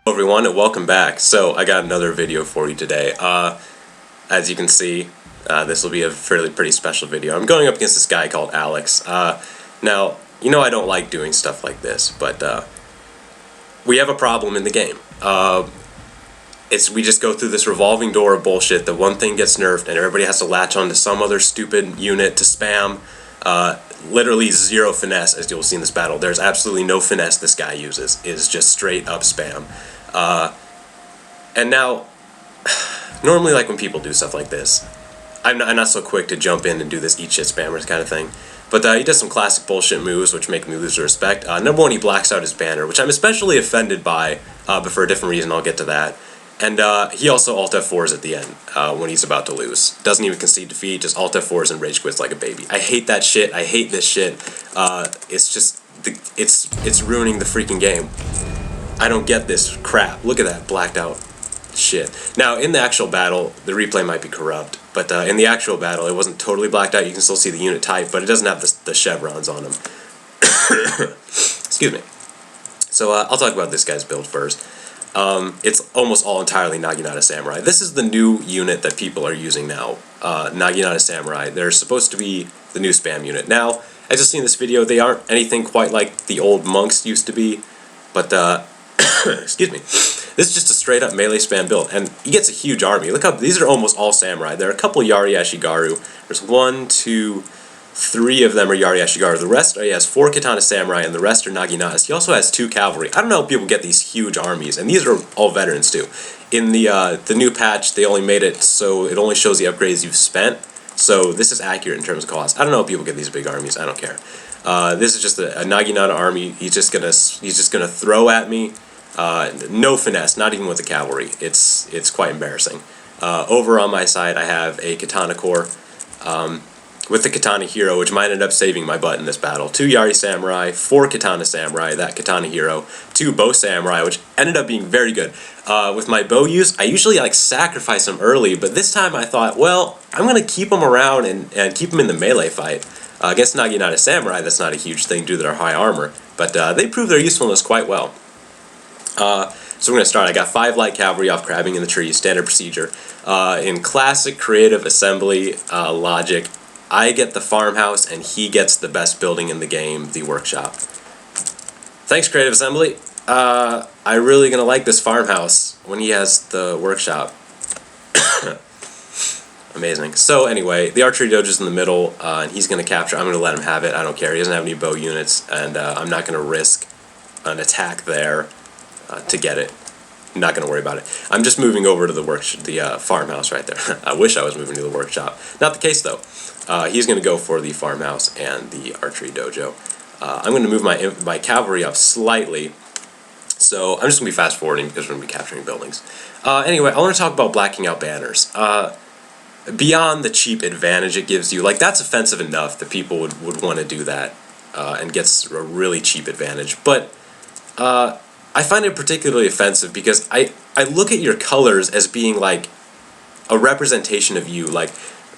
Hello everyone and welcome back. So I got another video for you today. As you can see, this will be a pretty special video. I'm going up against this guy called Alex. Now, you know I don't like doing stuff like this, but we have a problem in the game. We just go through this revolving door of bullshit that one thing gets nerfed and everybody has to latch on to some other stupid unit to spam. Literally zero finesse, as you'll see in this battle. There's absolutely no finesse this guy uses. It is just straight up spam. And now, normally like when people do stuff like this, I'm not so quick to jump in and do this eat shit spammers kind of thing. But he does some classic bullshit moves which make me lose the respect. Number one, he blacks out his banner, which I'm especially offended by, but for a different reason. I'll get to that. And he also Alt F4s at the end when he's about to lose. Doesn't even concede defeat, just Alt F4s and rage quits like a baby. I hate that shit. I hate this shit. It's just it's ruining the freaking game. I don't get this crap. Look at that blacked out shit. Now in the actual battle, the replay might be corrupt, but in the actual battle, it wasn't totally blacked out. You can still see the unit type, but it doesn't have the chevrons on him. Excuse me. So I'll talk about this guy's build first. It's almost all entirely Naginata Samurai. This is the new unit that people are using now, Naginata Samurai. They're supposed to be the new spam unit. Now, as you'll see in this video, they aren't anything quite like the old monks used to be, but, excuse me, this is just a straight up melee spam build, and he gets a huge army. Look up, these are almost all samurai. There are a couple Yari Ashigaru. There's 1, 2, 3 of them are Yari Ashigaru. The rest he has 4 Katana Samurai, and the rest are Naginatas. He also has 2 cavalry. I don't know how people get these huge armies, and these are all veterans too. In the new patch, they only made it so it only shows the upgrades you've spent. So this is accurate in terms of cost. I don't know how people get these big armies. I don't care. This is just a Naginata army. He's just gonna throw at me. No finesse, not even with the cavalry. It's quite embarrassing. Over on my side, I have a Katana Corps. With the Katana Hero, which might end up saving my butt in this battle. 2 Yari Samurai, 4 Katana Samurai, that Katana Hero, 2 Bow Samurai, which ended up being very good. With my bow use, I usually like sacrifice them early, but this time I thought, well, I'm going to keep them around and keep them in the melee fight. Against Naginata Samurai, that's not a huge thing due to their high armor, but they prove their usefulness quite well. So we're going to start. I got 5 light cavalry off crabbing in the trees, standard procedure. In classic creative assembly logic, I get the farmhouse, and he gets the best building in the game, the workshop. Thanks, Creative Assembly. I'm really gonna like this farmhouse when he has the workshop. Amazing. So anyway, the archery dojo's in the middle, and he's gonna capture. I'm gonna let him have it. I don't care. He doesn't have any bow units, and I'm not gonna risk an attack there to get it. I'm not gonna worry about it. I'm just moving over to the farmhouse right there. I wish I was moving to the workshop. Not the case though. He's going to go for the farmhouse and the archery dojo. I'm going to move my cavalry up slightly, so I'm just going to be fast forwarding because we're going to be capturing buildings. Anyway, I want to talk about blacking out banners. Beyond the cheap advantage it gives you, like that's offensive enough that people would want to do that and gets a really cheap advantage. But I find it particularly offensive because I look at your colors as being like a representation of you. Like,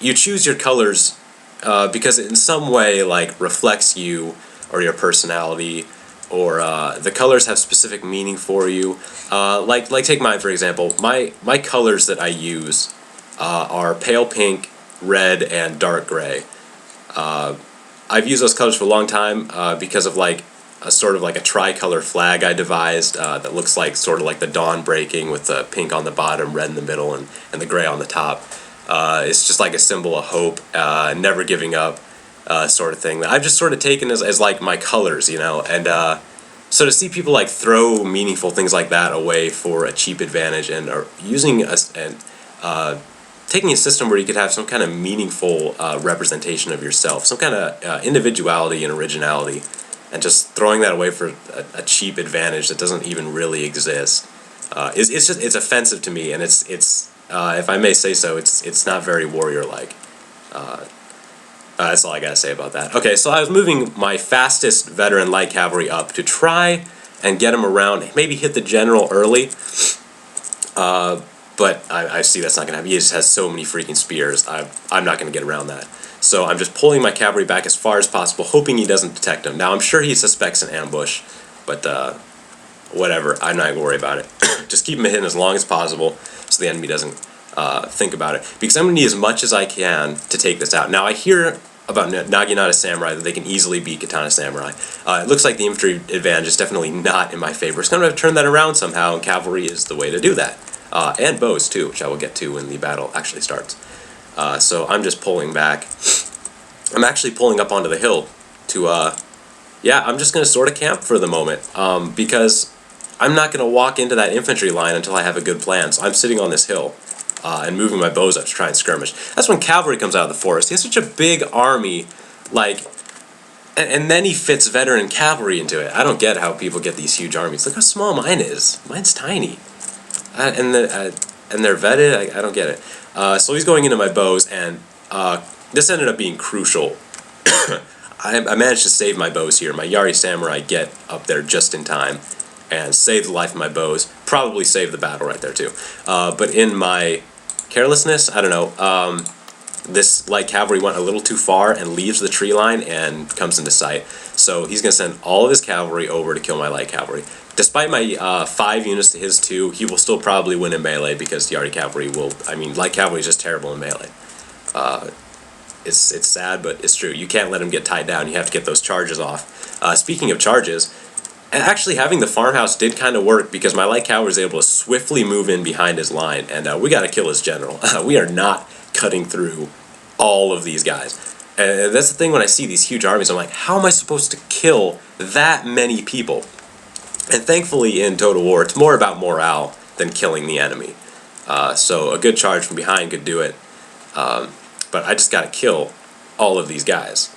you choose your colors because it in some way like reflects you or your personality, or the colors have specific meaning for you. Like take mine for example. My colors that I use are pale pink, red, and dark gray. I've used those colors for a long time because of like a sort of like a tricolor flag I devised that looks like sort of like the dawn breaking with the pink on the bottom, red in the middle, and the gray on the top. It's just like a symbol of hope, never giving up, sort of thing that I've just sort of taken as like my colors, you know, and so to see people like throw meaningful things like that away for a cheap advantage and using taking a system where you could have some kind of meaningful representation of yourself, some kind of individuality and originality, and just throwing that away for a cheap advantage that doesn't even really exist, it's offensive to me, and it's if I may say so, it's not very warrior-like. That's all I gotta say about that. Okay, so I was moving my fastest veteran light cavalry up to try and get him around, maybe hit the general early, but I see that's not gonna happen. He just has so many freaking spears. I'm not gonna get around that. So I'm just pulling my cavalry back as far as possible, hoping he doesn't detect him. Now I'm sure he suspects an ambush, but whatever. I'm not going to worry about it. Just keep them hidden as long as possible so the enemy doesn't think about it. Because I'm going to need as much as I can to take this out. Now, I hear about Naginata Samurai that they can easily beat Katana Samurai. It looks like the infantry advantage is definitely not in my favor. It's going to have to turn that around somehow, and cavalry is the way to do that. And bows, too, which I will get to when the battle actually starts. So I'm just pulling back. I'm actually pulling up onto the hill to, yeah, I'm just going to sort of camp for the moment, because I'm not going to walk into that infantry line until I have a good plan. So I'm sitting on this hill and moving my bows up to try and skirmish. That's when cavalry comes out of the forest. He has such a big army, like, and then he fits veteran cavalry into it. I don't get how people get these huge armies. Look how small mine is. Mine's tiny. And they're vetted. I don't get it. So he's going into my bows, and this ended up being crucial. I managed to save my bows here. My Yari Samurai get up there just in time and save the life of my bows. Probably save the battle right there too. But in my carelessness, I don't know, this light cavalry went a little too far and leaves the tree line and comes into sight. So he's going to send all of his cavalry over to kill my light cavalry. Despite my 5 units to his 2, he will still probably win in melee because the Yari cavalry will, I mean, light cavalry is just terrible in melee. It's sad, but it's true. You can't let him get tied down. You have to get those charges off. Speaking of charges, actually having the farmhouse did kind of work because my light cavalry was able to swiftly move in behind his line, and we got to kill his general. We are not cutting through all of these guys. And that's the thing when I see these huge armies, I'm like, how am I supposed to kill that many people? And thankfully in Total War, it's more about morale than killing the enemy. So a good charge from behind could do it. But I just gotta kill all of these guys.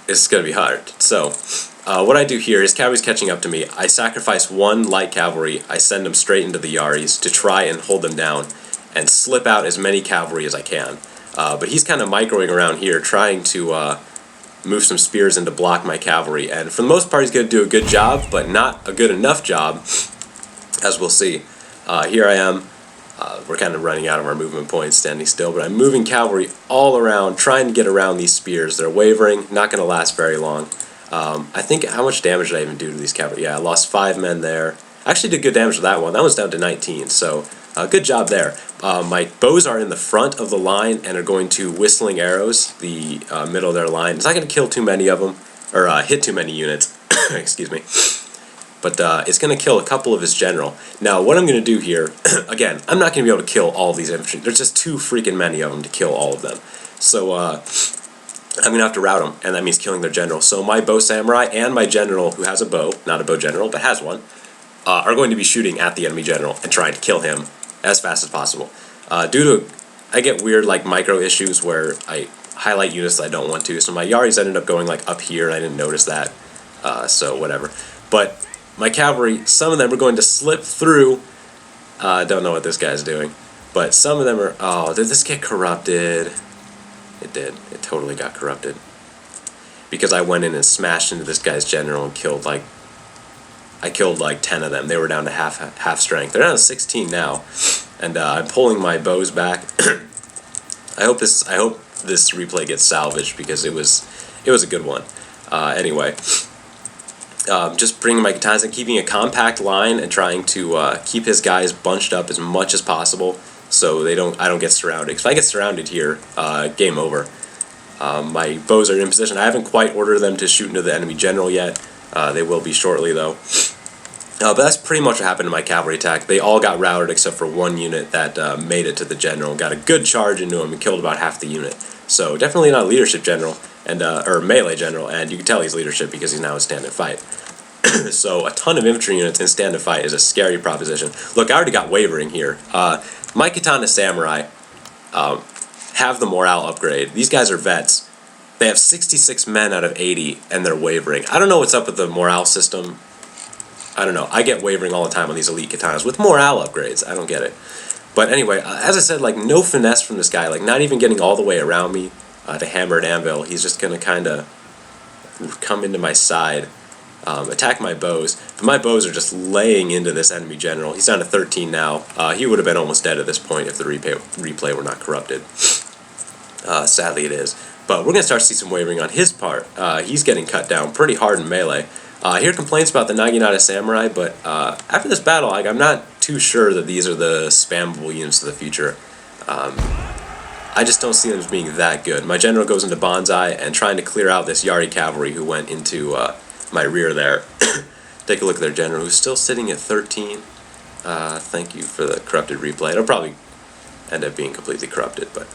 It's gonna be hard. So what I do here is cavalry's catching up to me. I sacrifice 1 light cavalry. I send them straight into the Yaris to try and hold them down and slip out as many cavalry as I can. But he's kind of microing around here, trying to move some spears in to block my cavalry. And for the most part, he's going to do a good job, but not a good enough job, as we'll see. Here I am. We're kind of running out of our movement points, standing still, but I'm moving cavalry all around, trying to get around these spears. They're wavering, not going to last very long. I think, how much damage did I even do to these cavalry? Yeah, I lost 5 men there. I actually did good damage to that one. That one's down to 19, so good job there. My bows are in the front of the line and are going to whistling arrows the middle of their line. It's not going to kill too many of them, or hit too many units, excuse me. But it's going to kill a couple of his general. Now, what I'm going to do here, again, I'm not going to be able to kill all of these infantry. There's just too freaking many of them to kill all of them. So I'm going to have to rout them, and that means killing their general. So my bow samurai and my general, who has a bow, not a bow general, but has one, are going to be shooting at the enemy general and trying to kill him as fast as possible. Due to, I get weird like micro issues where I highlight units that I don't want to, so my Yaris ended up going like up here and I didn't notice that, so whatever. But my cavalry, some of them are going to slip through. Don't know what this guy's doing, but some of them are, oh, did this get corrupted? It did. It totally got corrupted. Because I went in and smashed into this guy's general and killed like, I killed like 10 of them. They were down to half strength. They're down to 16 now, and I'm pulling my bows back. I hope this replay gets salvaged because it was a good one. Anyway, just bringing my katanas and keeping a compact line and trying to keep his guys bunched up as much as possible so I don't get surrounded. Because if I get surrounded here, game over. My bows are in position. I haven't quite ordered them to shoot into the enemy general yet. They will be shortly though. But that's pretty much what happened to my cavalry attack. They all got routed except for 1 unit that made it to the general, got a good charge into him and killed about half the unit. So definitely not a leadership general, and or melee general, and you can tell he's leadership because he's now in stand and fight. So a ton of infantry units in stand and fight is a scary proposition. Look, I already got wavering here. My Katana Samurai have the morale upgrade. These guys are vets. They have 66 men out of 80, and they're wavering. I don't know what's up with the morale system. I don't know. I get wavering all the time on these elite katanas with morale upgrades. I don't get it. But anyway, as I said, like, no finesse from this guy. Like, not even getting all the way around me to hammer and anvil. He's just going to kind of come into my side, attack my bows. But my bows are just laying into this enemy general. He's down to 13 now. He would have been almost dead at this point if the replay were not corrupted. Sadly, it is. But we're going to start to see some wavering on his part. He's getting cut down pretty hard in melee. I hear complaints about the Naginata Samurai, but after this battle, like, I'm not too sure that these are the spammable units of the future. I just don't see them as being that good. My general goes into Bonsai and trying to clear out this Yari cavalry who went into my rear there. Take a look at their general, who's still sitting at 13. Thank you for the corrupted replay. It'll probably end up being completely corrupted, but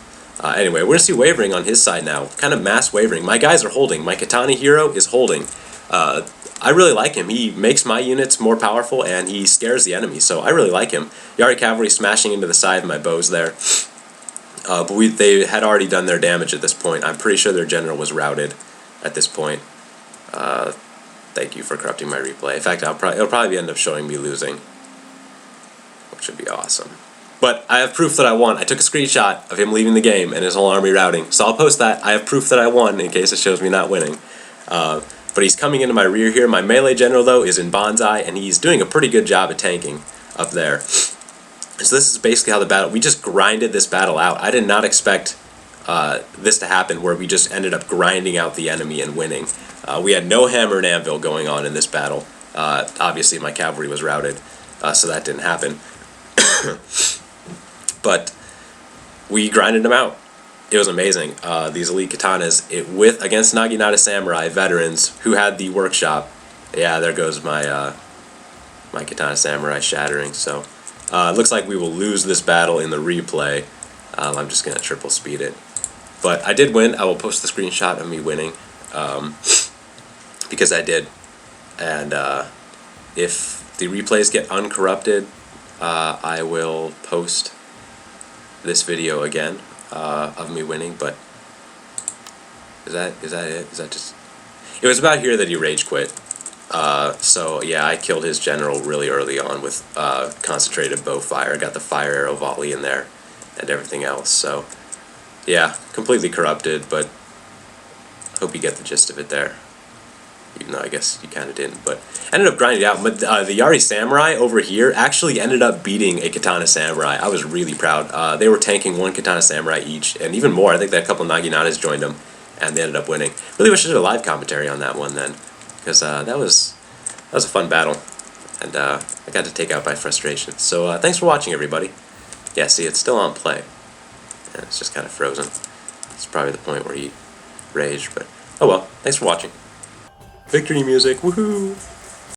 anyway, we're going to see wavering on his side now. Kind of mass wavering. My guys are holding. My Katana hero is holding. I really like him. He makes my units more powerful, and he scares the enemy, so I really like him. Yari cavalry smashing into the side of my bows there. But they had already done their damage at this point. I'm pretty sure their general was routed at this point. Thank you for corrupting my replay. In fact, it'll probably end up showing me losing, which would be awesome. But I have proof that I won. I took a screenshot of him leaving the game and his whole army routing. So I'll post that. I have proof that I won in case it shows me not winning. But he's coming into my rear here. My melee general, though, is in Bonsai, and he's doing a pretty good job at tanking up there. So this is basically how the battle... We just grinded this battle out. I did not expect this to happen, where we just ended up grinding out the enemy and winning. We had no hammer and anvil going on in this battle. Obviously, my cavalry was routed, so that didn't happen. But we grinded them out. It was amazing. These elite katanas against Naginata Samurai veterans who had the workshop. Yeah, there goes my my Katana Samurai shattering. So it looks like we will lose this battle in the replay. I'm just gonna triple speed it. But I did win. I will post the screenshot of me winning because I did. And if the replays get uncorrupted, I will post this video again of me winning. But is that it? Is that just... It was about here that he rage quit. So yeah, I killed his general really early on with concentrated bow fire. I got the fire arrow volley in there and everything else. So yeah, completely corrupted, but hope you get the gist of it there. Even though I guess you kind of didn't, but ended up grinding it out. But the Yari Samurai over here actually ended up beating a Katana Samurai. I was really proud. They were tanking one Katana Samurai each, and even more. I think that a couple of Naginatas joined them, and they ended up winning. Really wish I did a live commentary on that one then, because that was a fun battle, and I got to take out my frustration. So thanks for watching, everybody. Yeah, see, it's still on play, and it's just kind of frozen. It's probably the point where he raged, but oh well. Thanks for watching. Victory music, woohoo!